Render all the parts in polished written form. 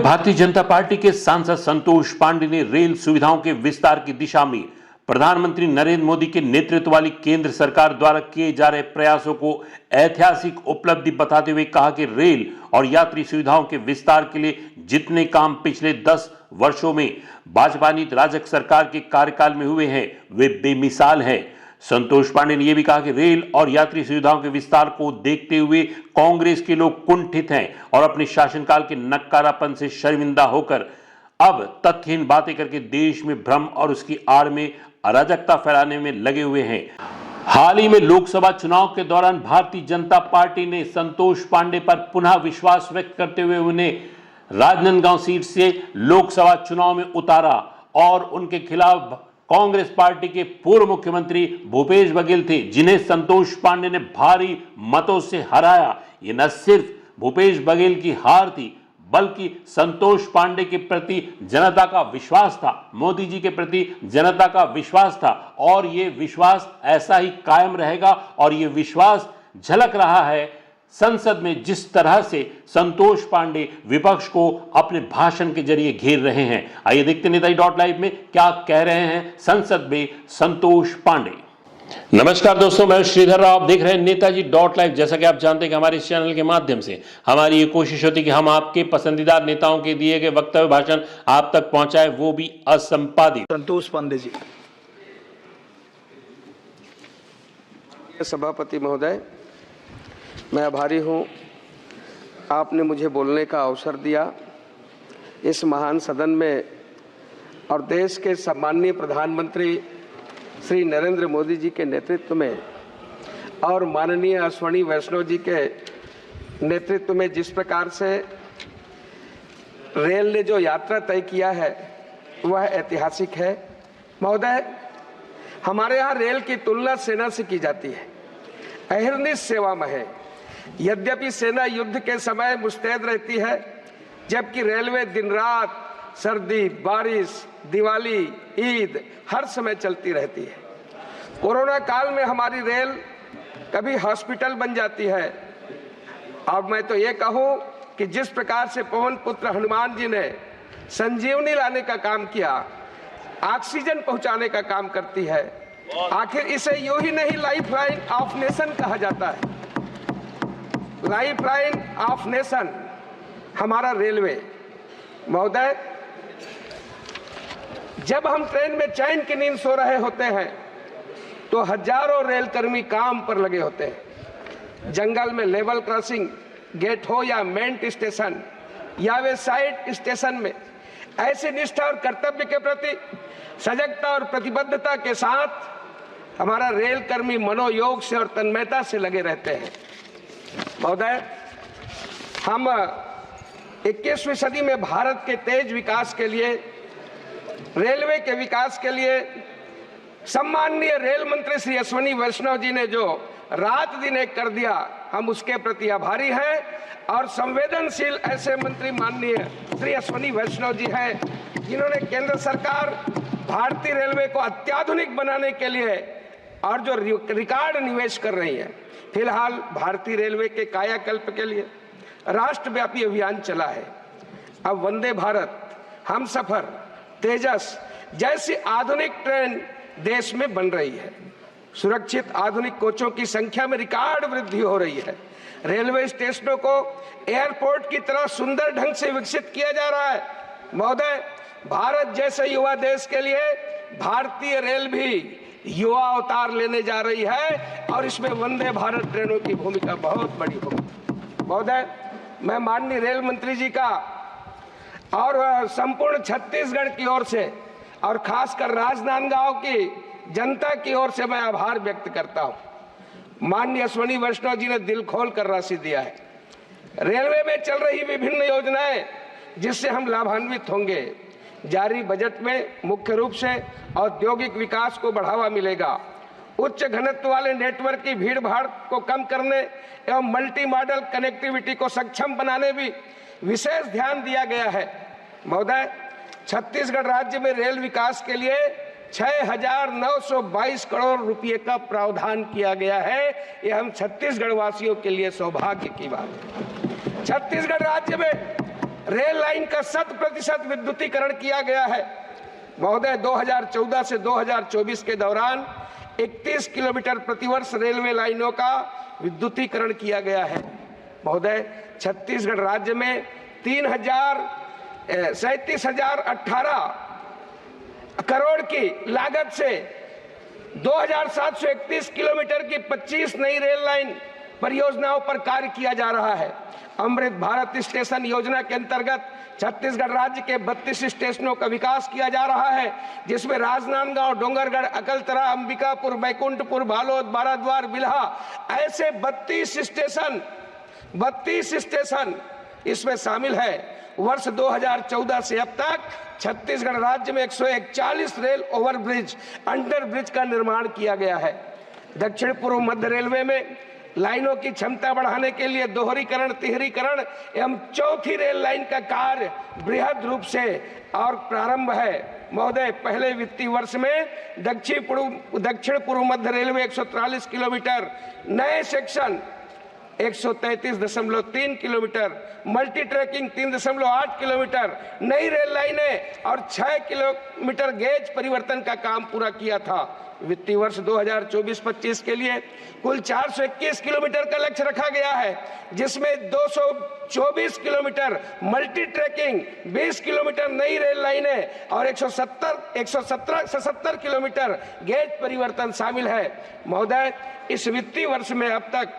Bharatiya Janata party के सांसद संतोष पांडे ने रेल सुविधाओं के विस्तार की दिशा में प्रधानमंत्री नरेंद्र मोदी के नेतृत्व वाली केंद्र सरकार द्वारा किए जा रहे प्रयासों को ऐतिहासिक उपलब्धि बताते हुए कहा कि रेल और यात्री सुविधाओं के विस्तार के लिए जितने काम पिछले 10 वर्षों में भाजपा राजग सरकार के कार्यकाल में हुए हैं वे बेमिसाल हैं। संतोष पांडे ने यह भी कहा कि रेल और यात्री सुविधाओं के विस्तार को देखते हुए कांग्रेस के लोग कुंठित हैं और अपने शासनकाल के नक्कारापन से शर्मिंदा होकर अब तथ्यहीन बातें करके देश में भ्रम और उसकी आड़ में अराजकता फैलाने में लगे हुए हैं। हाल ही में लोकसभा चुनाव के दौरान भारतीय जनता पार्टी ने संतोष पांडे पर पुनः विश्वास व्यक्त करते हुए उन्हें राजनांदगांव सीट से लोकसभा चुनाव में उतारा और उनके खिलाफ कांग्रेस पार्टी के पूर्व मुख्यमंत्री भूपेश बघेल थे, जिन्हें संतोष पांडे ने भारी मतों से हराया। ये न सिर्फ भूपेश बघेल की हार थी बल्कि संतोष पांडे के प्रति जनता का विश्वास था, मोदी जी के प्रति जनता का विश्वास था और ये विश्वास ऐसा ही कायम रहेगा। और ये विश्वास झलक रहा है संसद में जिस तरह से संतोष पांडे विपक्ष को अपने भाषण के जरिए घेर रहे हैं। आइए देखते हैं नेताजी.लाइव में क्या कह रहे हैं संसद में संतोष पांडे। नमस्कार दोस्तों, मैं श्रीधर राव, आप देख रहे हैं नेताजी.लाइव। जैसा कि आप जानते हैं कि हमारे इस चैनल के माध्यम से हमारी ये कोशिश होती है कि हम आपके पसंदीदा नेताओं के दिए गए वक्तव्य भाषण आप तक पहुंचाए, वो भी असंपादित। संतोष पांडे जी। सभापति महोदय, मैं आभारी हूं, आपने मुझे बोलने का अवसर दिया इस महान सदन में और देश के सम्माननीय प्रधानमंत्री श्री नरेंद्र मोदी जी के नेतृत्व में और माननीय अश्विनी वैष्णव जी के नेतृत्व में जिस प्रकार से रेल ने जो यात्रा तय किया है वह ऐतिहासिक है। महोदय, हमारे यहाँ रेल की तुलना सेना से की जाती है, अहरनिश सेवा में है। यद्यपि सेना युद्ध के समय मुस्तैद रहती है, जबकि रेलवे दिन रात सर्दी, बारिश, दिवाली, ईद हर समय चलती रहती है। कोरोना काल में हमारी रेल कभी हॉस्पिटल बन जाती है। अब मैं तो ये कहूँ कि जिस प्रकार से पवन पुत्र हनुमान जी ने संजीवनी लाने का काम किया, ऑक्सीजन पहुंचाने का काम करती है। आखिर इसे यूं ही नहीं लाइफ लाइन ऑफ नेशन कहा जाता है। लाइफ लाइन ऑफ नेशन हमारा रेलवे। महोदय, जब हम ट्रेन में चैन की नींद सो रहे होते हैं तो हजारों रेलकर्मी काम पर लगे होते हैं। जंगल में लेवल क्रॉसिंग गेट हो या मेंट स्टेशन या वे साइड स्टेशन में ऐसी निष्ठा और कर्तव्य के प्रति सजगता और प्रतिबद्धता के साथ हमारा रेलकर्मी मनोयोग से और तन्मयता से लगे रहते हैं। महोदय, हम 21वीं सदी में भारत के तेज विकास के लिए, रेलवे के विकास के लिए सम्माननीय रेल मंत्री श्री अश्विनी वैष्णव जी ने जो रात दिन एक कर दिया, हम उसके प्रति आभारी हैं। और संवेदनशील ऐसे मंत्री माननीय श्री अश्विनी वैष्णव जी हैं, जिन्होंने केंद्र सरकार भारतीय रेलवे को अत्याधुनिक बनाने के लिए और जो रिकॉर्ड निवेश कर रही है। फिलहाल भारतीय रेलवे के कायाकल्प के लिए राष्ट्रव्यापी अभियान चला है। अब वंदे भारत, हमसफर, तेजस जैसी आधुनिक ट्रेन देश में बन रही है। सुरक्षित आधुनिक कोचों की संख्या में रिकॉर्ड वृद्धि हो रही है। रेलवे स्टेशनों को एयरपोर्ट की तरह सुंदर ढंग से विकसित किया जा रहा है। महोदय, भारत जैसे युवा देश के लिए भारतीय रेल भी युवा अवतार लेने जा रही है और इसमें वंदे भारत ट्रेनों की भूमिका बहुत बड़ी होगी। महोदय, मैं माननीय रेल मंत्री जी का और संपूर्ण छत्तीसगढ़ की ओर से और खासकर राजनांदगांव की जनता की ओर से मैं आभार व्यक्त करता हूं। माननीय अश्विनी वैष्णव जी ने दिल खोल कर राशि दिया है। रेलवे में चल रही विभिन्न योजनाएं जिससे हम लाभान्वित होंगे। जारी बजट में मुख्य रूप से औद्योगिक विकास को बढ़ावा मिलेगा। उच्च घनत्व वाले नेटवर्क की भीड़ भाड़ को कम करने एवं मल्टी मॉडल कनेक्टिविटी को सक्षम बनाने भी विशेष ध्यान दिया गया है। महोदय, छत्तीसगढ़ राज्य में रेल विकास के लिए 6,922 करोड़ रुपए का प्रावधान किया गया है। ये हम छत्तीसगढ़ वासियों के लिए सौभाग्य की बात है। छत्तीसगढ़ राज्य में रेल लाइन का 100% विद्युतीकरण किया गया है। महोदय, 2014 से 2024 के दौरान 31 किलोमीटर प्रतिवर्ष रेलवे लाइनों का विद्युतीकरण किया गया है। महोदय, छत्तीसगढ़ राज्य में 37,018 करोड़ की लागत से 2,731 किलोमीटर की 25 नई रेल लाइन परियोजनाओं पर कार्य किया जा रहा है। अमृत भारत स्टेशन योजना के अंतर्गत छत्तीसगढ़ राज्य के 32 स्टेशनों का विकास किया जा रहा है, जिसमें राजनांदगांव, डोंगरगढ़, अकलतरा, अंबिकापुर, बैकुंठपुर, बालोद, बाराद्वार, बिल्हा ऐसे 32 स्टेशन इसमें शामिल है। वर्ष 2014 से अब तक छत्तीसगढ़ राज्य में 141 रेल ओवरब्रिज, अंडर ब्रिज का निर्माण किया गया है। दक्षिण पूर्व मध्य रेलवे में लाइनों की क्षमता बढ़ाने के लिए दोहरीकरण, तिहरीकरण एवं चौथी रेल लाइन का कार्य बृहद रूप से और प्रारंभ है। महोदय, पहले वित्तीय वर्ष में दक्षिण पूर्व मध्य रेलवे 143 किलोमीटर, नए section 133.3 kilometre, multi tracking 3.8 kilometre, नई रेल लाइनें और 6 किलोमीटर गेज परिवर्तन का काम पूरा किया था। वित्तीय वर्ष 2024-25 के लिए कुल 421 किलोमीटर का लक्ष्य रखा गया है, जिसमें 224 किलोमीटर मल्टी ट्रैकिंग, 20 किलोमीटर नई रेल लाइनें और 170 किलोमीटर गेज परिवर्तन शामिल है। महोदय, इस वित्तीय वर्ष में अब तक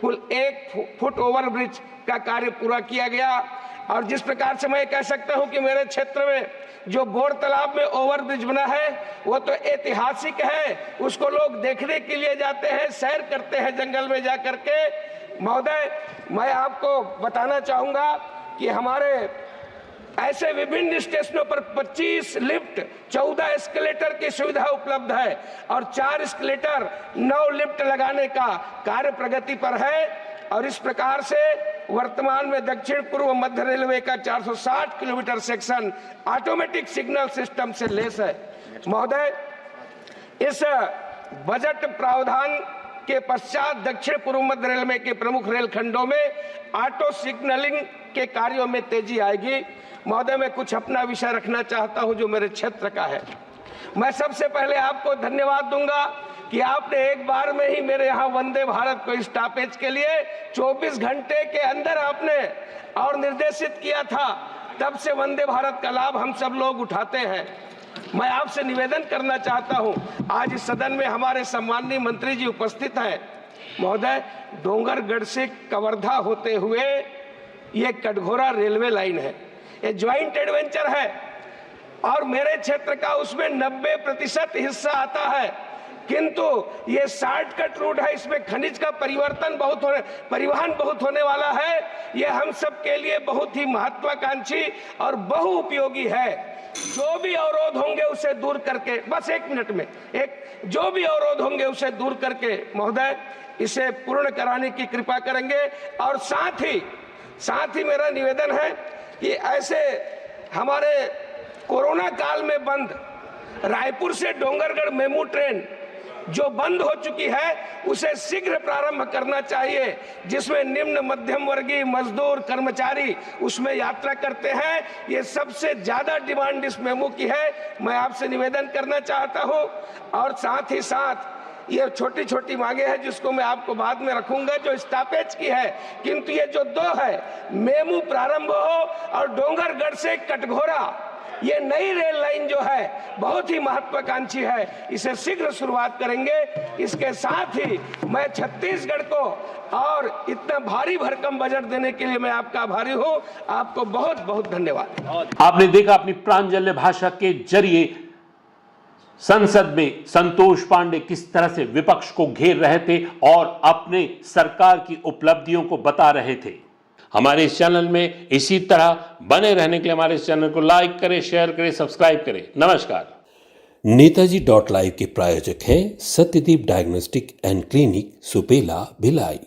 कुल 1 फुट ओवरब्रिज का कार्य पूरा किया गया और जिस प्रकार से मैं कह सकता हूं कि मेरे क्षेत्र में जो बोर तालाब में ओवरब्रिज बना है वो तो ऐतिहासिक है, उसको लोग देखने के लिए जाते हैं, सैर करते हैं जंगल में जाकर के। महोदय, मैं आपको बताना चाहूंगा कि हमारे ऐसे विभिन्न स्टेशनों पर 25 लिफ्ट, 14 एस्केलेटर की सुविधा उपलब्ध है और 4 एस्केलेटर, 9 लिफ्ट लगाने का कार्य प्रगति पर है। और इस प्रकार से वर्तमान में दक्षिण पूर्व मध्य रेलवे का 460 kilometre section automatic signal system से लैस है। महोदय, इस बजट प्रावधान के पश्चात दक्षिण पूर्व मध्य रेलवे के प्रमुख रेल खंडों में ऑटो सिग्नलिंग के कार्यों में तेजी आएगी। महोदय, मैं कुछ अपना विषय रखना चाहता हूं जो मेरे क्षेत्र का है। मैं सबसे पहले आपको धन्यवाद दूंगा कि आपने एक बार में ही मेरे यहाँ वंदे भारत को स्टॉपेज के लिए 24 घंटे के अंदर आपने और निर्देशित किया था। तब से वंदे भारत का लाभ हम सब लोग उठाते हैं। मैं आपसे निवेदन करना चाहता हूं, आज इस सदन में हमारे सम्माननीय मंत्री जी उपस्थित हैं। महोदय, डोंगरगढ़ से कवर्धा होते हुए ये कटघोरा रेलवे लाइन है, ये ज्वाइंट एडवेंचर है और मेरे क्षेत्र का उसमें 90% हिस्सा आता है, किंतु ये शॉर्टकट रूट है, इसमें खनिज का परिवहन बहुत होने वाला है। ये हम सब के लिए बहुत ही महत्वाकांक्षी और बहुउपयोगी है। जो भी अवरोध होंगे उसे दूर करके, बस 1 मिनट में, जो भी अवरोध होंगे उसे दूर करके महोदय इसे पूर्ण कराने की कृपा करेंगे। और साथ ही मेरा निवेदन है कि ऐसे हमारे कोरोना काल में बंद रायपुर से डोंगरगढ़ मेमू ट्रेन जो बंद हो चुकी है उसे शीघ्र प्रारंभ करना चाहिए, जिसमें निम्न मध्यम वर्गीय मजदूर कर्मचारी उसमें यात्रा करते हैं। ये सबसे ज्यादा डिमांड इस मेमू की है। मैं आपसे निवेदन करना चाहता हूं और साथ ही साथ ये छोटी छोटी मांगे हैं जिसको मैं आपको बाद में रखूंगा जो स्टॉपेज की है, किंतु ये जो 2 है, मेमू प्रारंभ हो और डोंगरगढ़ से कटघोरा ये नई रेल लाइन जो है बहुत ही महत्वाकांक्षी है, इसे शीघ्र शुरुआत करेंगे। इसके साथ ही मैं छत्तीसगढ़ को और इतना भारी भरकम बजट देने के लिए मैं आपका आभारी हूं। आपको बहुत बहुत धन्यवाद। आपने देखा अपनी प्रांजल्य भाषा के जरिए संसद में संतोष पांडे किस तरह से विपक्ष को घेर रहे थे और अपने सरकार की उपलब्धियों को बता रहे थे। हमारे इस चैनल में इसी तरह बने रहने के लिए हमारे इस चैनल को लाइक करें, शेयर करें, सब्सक्राइब करें। नमस्कार। नेताजी.लाइव के प्रायोजक हैं Satyadeep diagnostic and clinic, Supela, Bhilai.